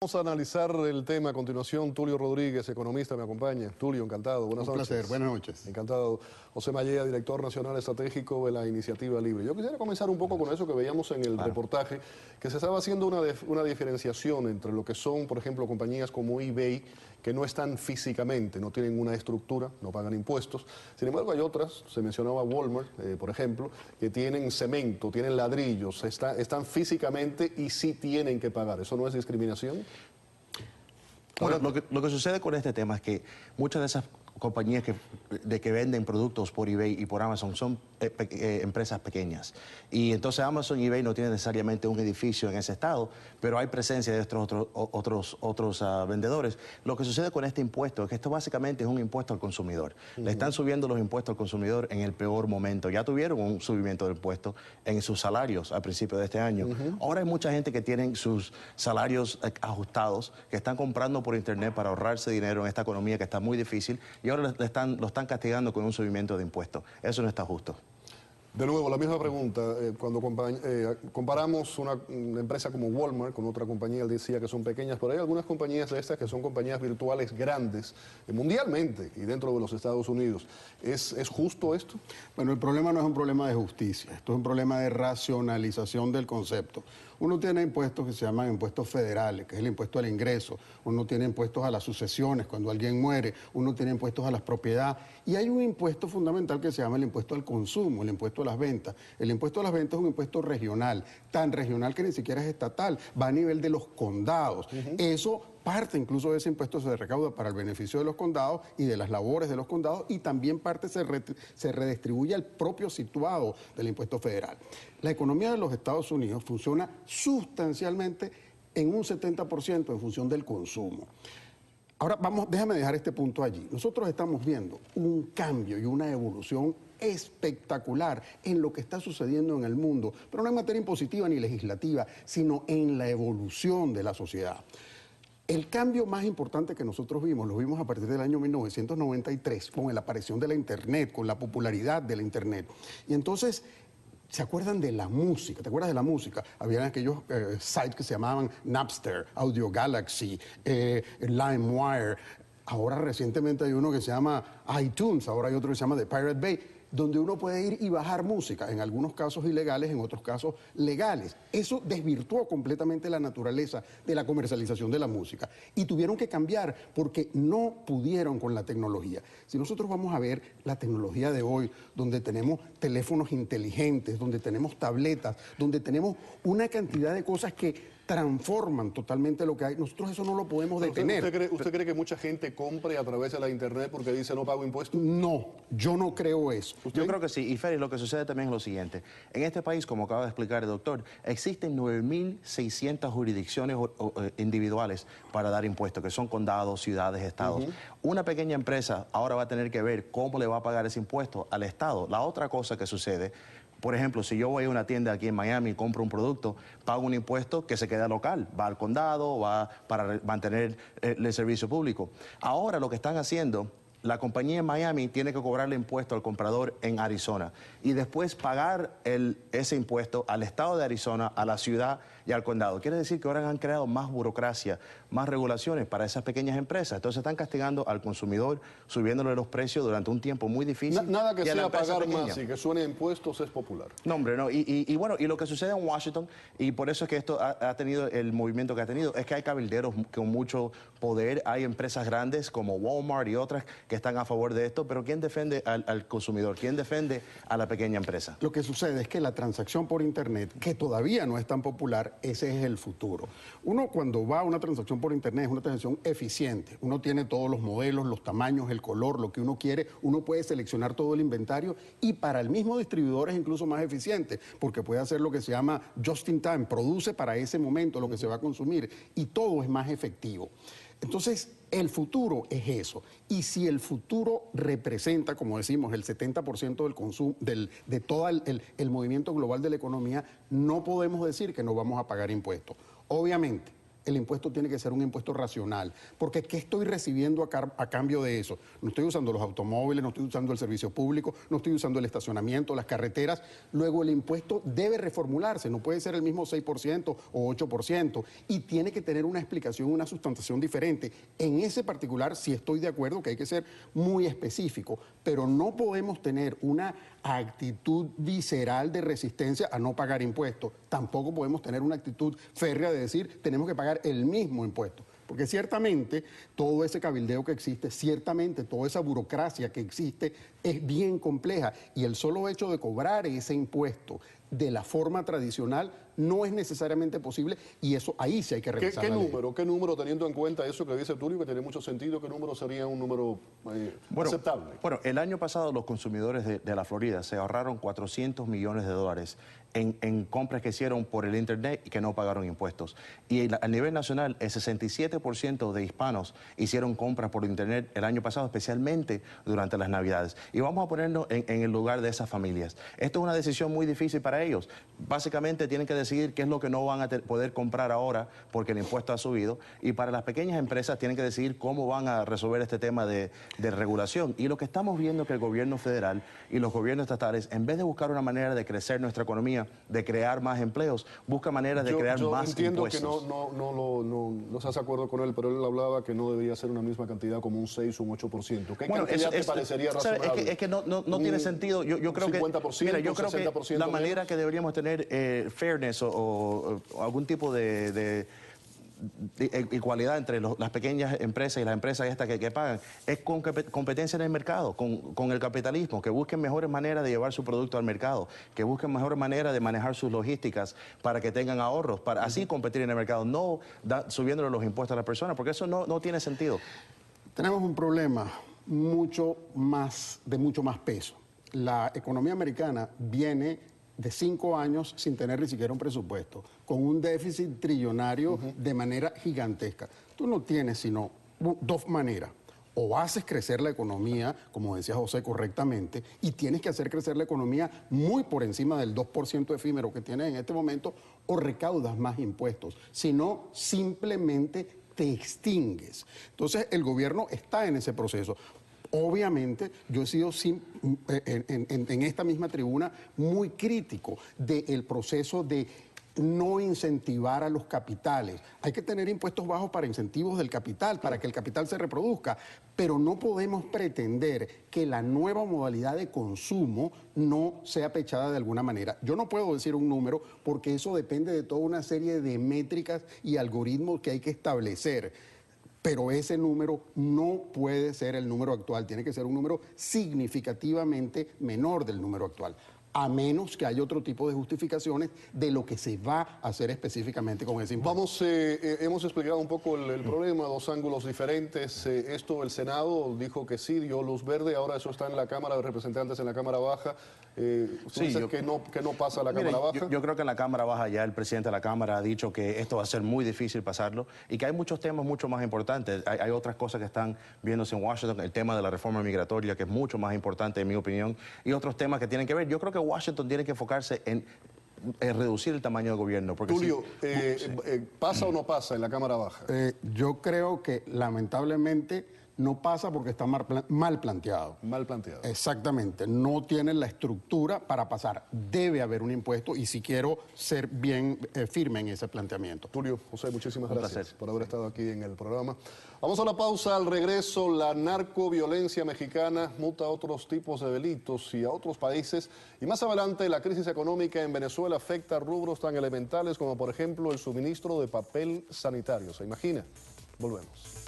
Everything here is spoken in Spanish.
Vamos a analizar el tema a continuación. Tulio Rodríguez, economista, me acompaña. Tulio, encantado. Buenas noches. Un placer, buenas noches. Encantado. José Mallea, director nacional estratégico de la Iniciativa Libre. Yo quisiera comenzar un poco con eso que veíamos en el reportaje, que se estaba haciendo una diferenciación entre lo que son, por ejemplo, compañías como eBay, que no están físicamente, no tienen una estructura, no pagan impuestos. Sin embargo, hay otras, se mencionaba Walmart, por ejemplo, que tienen cemento, tienen ladrillos, están físicamente y sí tienen que pagar. ¿Eso no es discriminación? Bueno, lo que sucede con este tema es que muchas de esas compañías que venden productos por eBay y por Amazon son empresas pequeñas. Y entonces Amazon y eBay no tienen necesariamente un edificio en ese estado, pero hay presencia de estos otros vendedores. Lo que sucede con este impuesto es que esto básicamente es un impuesto al consumidor. Le están subiendo los impuestos al consumidor en el peor momento. Ya tuvieron un subimiento de impuestos en sus salarios al principio de este año. Ahora hay mucha gente que tienen sus salarios ajustados, que están comprando por internet para ahorrarse dinero en esta economía que está muy difícil, y ahora lo están castigando con un subimiento de impuestos. Eso no está justo. De nuevo, la misma pregunta. Cuando comparamos una empresa como Walmart con otra compañía, él decía que son pequeñas, pero hay algunas compañías de estas que son compañías virtuales grandes, mundialmente y dentro de los Estados Unidos. ¿Es justo esto? Bueno, el problema no es un problema de justicia, esto es un problema de racionalización del concepto. Uno tiene impuestos que se llaman impuestos federales, que es el impuesto al ingreso. Uno tiene impuestos a las sucesiones, cuando alguien muere. Uno tiene impuestos a las propiedades. Y hay un impuesto fundamental que se llama el impuesto al consumo, el impuesto a las ventas. El impuesto a las ventas es un impuesto regional, tan regional que ni siquiera es estatal, va a nivel de los condados. Eso parte incluso de ese impuesto se recauda para el beneficio de los condados y de las labores de los condados, y también parte se redistribuye al propio situado del impuesto federal. La economía de los Estados Unidos funciona sustancialmente en un 70% en función del consumo. Ahora, déjame dejar este punto allí. Nosotros estamos viendo un cambio y una evolución espectacular en lo que está sucediendo en el mundo, pero no en materia impositiva ni legislativa, sino en la evolución de la sociedad. El cambio más importante que nosotros vimos, lo vimos a partir del año 1993, con la aparición de la Internet, con la popularidad de la Internet. Y entonces, ¿se acuerdan de la música? ¿Te acuerdas de la música? Habían aquellos sites que se llamaban Napster, Audio Galaxy, LimeWire. Ahora recientemente hay uno que se llama iTunes, ahora hay otro que se llama The Pirate Bay, donde uno puede ir y bajar música, en algunos casos ilegales, en otros casos legales. Eso desvirtuó completamente la naturaleza de la comercialización de la música. Y tuvieron que cambiar porque no pudieron con la tecnología. Si nosotros vamos a ver la tecnología de hoy, donde tenemos teléfonos inteligentes, donde tenemos tabletas, donde tenemos una cantidad de cosas que transforman totalmente lo que hay. Nosotros eso no lo podemos detener. ¿Usted cree que mucha gente compre a través de la Internet porque dice no pago impuestos? No, yo no creo eso. Yo creo que sí. Y Félix, lo que sucede también es lo siguiente. En este país, como acaba de explicar el doctor, existen 9.600 jurisdicciones individuales para dar impuestos, que son condados, ciudades, estados. Una pequeña empresa ahora va a tener que ver cómo le va a pagar ese impuesto al Estado. La otra cosa que sucede, por ejemplo, si yo voy a una tienda aquí en Miami y compro un producto, pago un impuesto que se queda local, va al condado, va para mantener el servicio público. Ahora lo que están haciendo, la compañía en Miami tiene que cobrarle impuesto al comprador en Arizona y después pagar ese impuesto al estado de Arizona, a la ciudad y al condado. Quiere decir que ahora han creado más burocracia, más regulaciones para esas pequeñas empresas. Entonces están castigando al consumidor, subiéndole los precios durante un tiempo muy difícil. Nada que sea pagar más y que suene a impuestos es popular. No, hombre, no. Y bueno, y lo que sucede en Washington, y por eso es que esto ha tenido el movimiento que ha tenido, es que hay cabilderos con mucho poder, hay empresas grandes como Walmart y otras que están a favor de esto, pero ¿quién defiende al consumidor? ¿Quién defiende a la pequeña empresa? Lo que sucede es que la transacción por Internet, que todavía no es tan popular, ese es el futuro. Uno cuando va a una transacción por Internet es una transacción eficiente. Uno tiene todos los modelos, los tamaños, el color, lo que uno quiere. Uno puede seleccionar todo el inventario y para el mismo distribuidor es incluso más eficiente porque puede hacer lo que se llama just in time, produce para ese momento lo que se va a consumir y todo es más efectivo. Entonces, el futuro es eso. Y si el futuro representa, como decimos, el 70% del consumo, de todo el movimiento global de la economía, no podemos decir que no vamos a pagar impuestos. Obviamente, el impuesto tiene que ser un impuesto racional. Porque ¿qué estoy recibiendo a cambio de eso? No estoy usando los automóviles, no estoy usando el servicio público, no estoy usando el estacionamiento, las carreteras. Luego el impuesto debe reformularse, no puede ser el mismo 6% o 8%, y tiene que tener una explicación, una sustentación diferente. En ese particular sí estoy de acuerdo que hay que ser muy específico, pero no podemos tener una actitud visceral de resistencia a no pagar impuestos. Tampoco podemos tener una actitud férrea de decir tenemos que pagar el mismo impuesto. Porque ciertamente todo ese cabildeo que existe, ciertamente toda esa burocracia que existe es bien compleja, y el solo hecho de cobrar ese impuesto de la forma tradicional no es necesariamente posible, y eso ahí sí hay que revisar la ley. ¿Qué número, teniendo en cuenta eso que dice Tulio, que tiene mucho sentido, qué número sería un número aceptable? Bueno, el año pasado los consumidores de la Florida se ahorraron $400 millones en compras que hicieron por el Internet y que no pagaron impuestos. Y a nivel nacional, el 67% de hispanos hicieron compras por Internet el año pasado, especialmente durante las Navidades. Y vamos a ponernos en el lugar de esas familias. Esto es una decisión muy difícil para ellos. Básicamente tienen que decidir qué es lo que no van a poder comprar ahora porque el impuesto ha subido. Y para las pequeñas empresas tienen que decidir cómo van a resolver este tema de regulación. Y lo que estamos viendo es que el gobierno federal y los gobiernos estatales, en vez de buscar una manera de crecer nuestra economía, de crear más empleos, busca maneras de crear más impuestos. Yo entiendo que no estás de acuerdo con él, pero él hablaba que no debería ser una misma cantidad como un 6 o un 8%. ¿Qué cantidad te parecería razonable? Es que no tiene sentido. Yo creo que 50%, mira, yo creo que la manera que deberíamos tener fairness o algún tipo de igualdad entre las pequeñas empresas y las empresas estas que pagan, es con competencia en el mercado, con el capitalismo, que busquen mejores maneras de llevar su producto al mercado, que busquen mejores maneras de manejar sus logísticas para que tengan ahorros, para así competir en el mercado, no subiéndole los impuestos a las personas, porque eso no tiene sentido. Tenemos un problema de mucho más peso. La economía americana viene de 5 años sin tener ni siquiera un presupuesto, con un déficit trillonario de manera gigantesca. Tú no tienes sino dos maneras. O haces crecer la economía, como decía José correctamente, y tienes que hacer crecer la economía muy por encima del 2% efímero que tienes en este momento, o recaudas más impuestos. Si no, simplemente te extingues. Entonces, el gobierno está en ese proceso. Obviamente, yo he sido en esta misma tribuna muy crítico del proceso de no incentivar a los capitales. Hay que tener impuestos bajos para incentivos del capital, para que el capital se reproduzca, pero no podemos pretender que la nueva modalidad de consumo no sea pechada de alguna manera. Yo no puedo decir un número porque eso depende de toda una serie de métricas y algoritmos que hay que establecer. Pero ese número no puede ser el número actual, tiene que ser un número significativamente menor del número actual, a menos que haya otro tipo de justificaciones de lo que se va a hacer específicamente con ese impuesto. Hemos explicado un poco el problema, dos ángulos diferentes. El Senado dijo que sí, dio luz verde, ahora eso está en la Cámara de Representantes, en la Cámara Baja. Que no pasa a la Cámara Baja. Yo creo que en la Cámara Baja ya el presidente de la Cámara ha dicho que esto va a ser muy difícil pasarlo y que hay muchos temas mucho más importantes. Hay otras cosas que están viéndose en Washington, el tema de la reforma migratoria, que es mucho más importante en mi opinión, y otros temas que tienen que ver. Yo creo que Washington tiene que enfocarse en reducir el tamaño del gobierno. Porque Tulio, ¿pasa o no pasa en la Cámara Baja? Yo creo que lamentablemente no pasa porque está mal planteado. Mal planteado. Exactamente. No tienen la estructura para pasar. Debe haber un impuesto y si quiero ser bien firme en ese planteamiento. Tulio, José, muchísimas gracias por haber estado aquí en el programa. Vamos a la pausa. Al regreso, la narcoviolencia mexicana muta a otros tipos de delitos y a otros países. Y más adelante, la crisis económica en Venezuela afecta a rubros tan elementales como, por ejemplo, el suministro de papel sanitario. ¿Se imagina? Volvemos.